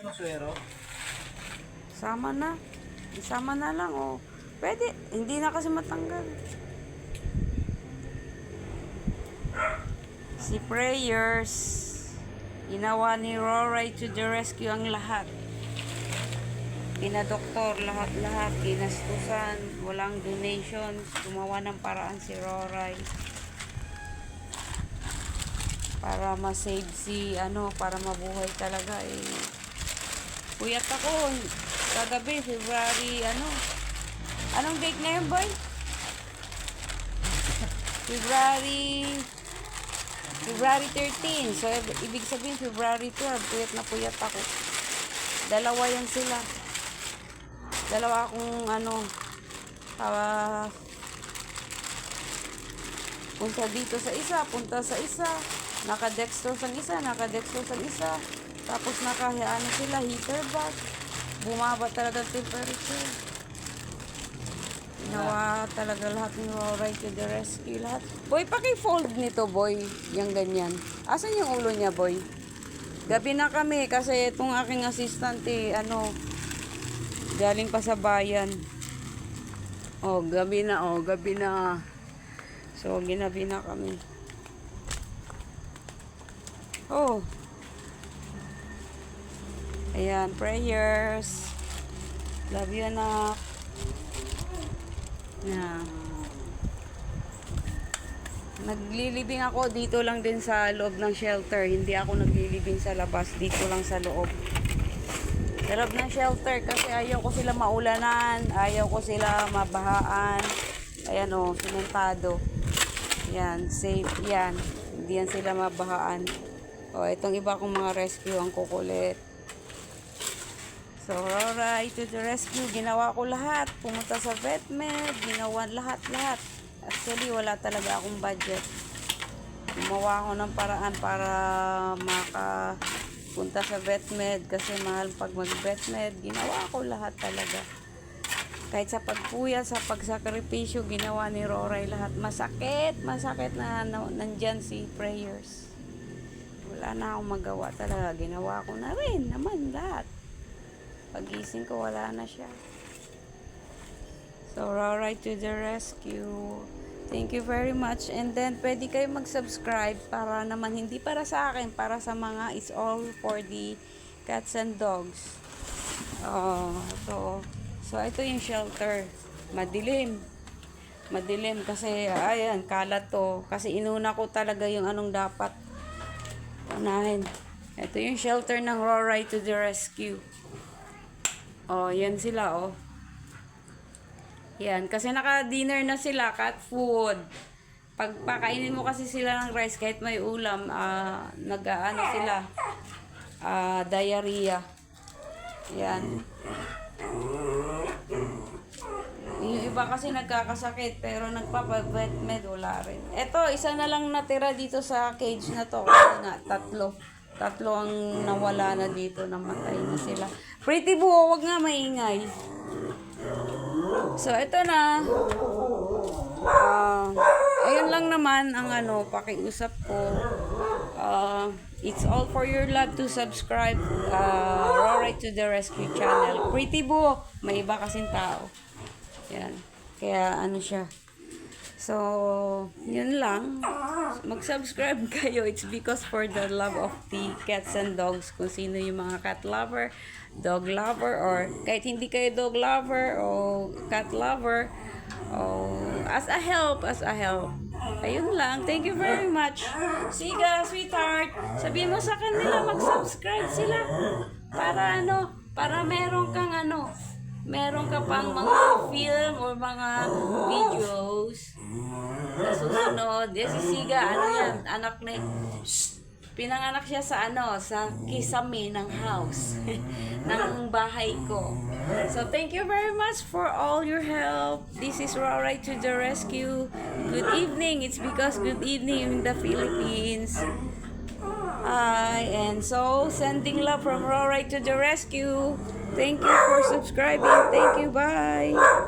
Masuero. Sama na. Isama na lang, oh. Pwede. Hindi na kasi matanggal. Si Prayers. Ginawa ni Roray to the rescue ang lahat. Pinadoktor, lahat-lahat. Ginastusan. Walang donations. Gumawa ng paraan si Roray. Para ma-save si, para mabuhay talaga, eh. Puyat ako. Kagabi, February, Anong date ngayon, boy? February 13. So, ibig sabihin, February 12. Puyat na puyat ako. Dalawa yan sila. Dalawa akong, punta dito sa isa, punta sa isa. Naka-dextrose ang isa, naka-dextrose ang isa. Tapos sila, heater bag. Bumaba talaga temperature. Ginawa talaga lahat ni Roray to the rescue, lahat. Boy, paki-fold nito, boy. Yung ganyan. Asan yung ulo niya, boy? Gabi na kami kasi itong aking assistant, galing pa sa bayan. Gabi na. So, ginabi na kami. Ayan, Prayers. Love you, anak. Naglilibing ako dito lang din sa loob ng shelter. Hindi ako naglilibing sa labas. Dito lang sa loob. Sa loob ng shelter kasi ayaw ko sila maulanan. Ayaw ko sila mabahaan. Ayan, simentado. Yan, safe yan. Hindi yan sila mabahaan. Itong iba kong mga rescue ang kukulit. So, Roray to the rescue. Ginawa ko lahat. Pumunta sa VetMed. Ginawa lahat. Actually, wala talaga akong budget. Gumawa ako ng paraan para makapunta sa VetMed. Kasi mahal pag mag-VetMed. Ginawa ko lahat talaga. Kahit sa pagpuya, sa pagsakripisyo, ginawa ni Roray lahat. Masakit na nandyan si Prayers. Wala na akong magawa talaga. Ginawa ko na rin naman lahat. Pagising ko, wala na siya. So, Roray to the rescue. Thank you very much. And then, pwede kayo mag-subscribe para naman, hindi para sa akin, para sa mga, it's all for the cats and dogs. So, ito yung shelter. Madilim kasi, ayan, kalat to. Kasi inuna ko talaga yung anong dapat unahin. Ito yung shelter ng Roray to the rescue. Yan sila, Yan, kasi naka-dinner na sila, cat food. Pagpakainin mo kasi sila ng rice, kahit may ulam, sila, diarrhea. Yan. Yung iba kasi nagkakasakit, pero nagpapa-VetMed, wala rin. Ito, isa na lang natira dito sa cage na to. Kasi nga, tatlo ang nawala na dito, namatay na sila. Pretty buo, wag nga maingay. So, ito na. Ayun lang naman ang pakiusap ko. It's all for your love to subscribe Roray to the Rescue channel. Pretty buo, may iba kasing tao. Yan. Kaya siya. So, yun lang. Mag-subscribe kayo. It's because for the love of the cats and dogs. Kung sino yung mga cat lover, dog lover, or kahit hindi kayo dog lover o cat lover, as a help. Ayun lang. Thank you very much. Siga, sweetheart. Sabihin mo sa kanila, mag-subscribe sila. Para meron ka pang mga film or mga videos na susunod. Si Siga, yan, anak na, pinanganak siya sa kisame ng house, ng bahay ko. So, thank you very much for all your help. This is Roray to the rescue. Good evening. It's because good evening in the Philippines. And so, sending love from Roray to the rescue. Thank you for subscribing. Thank you. Bye.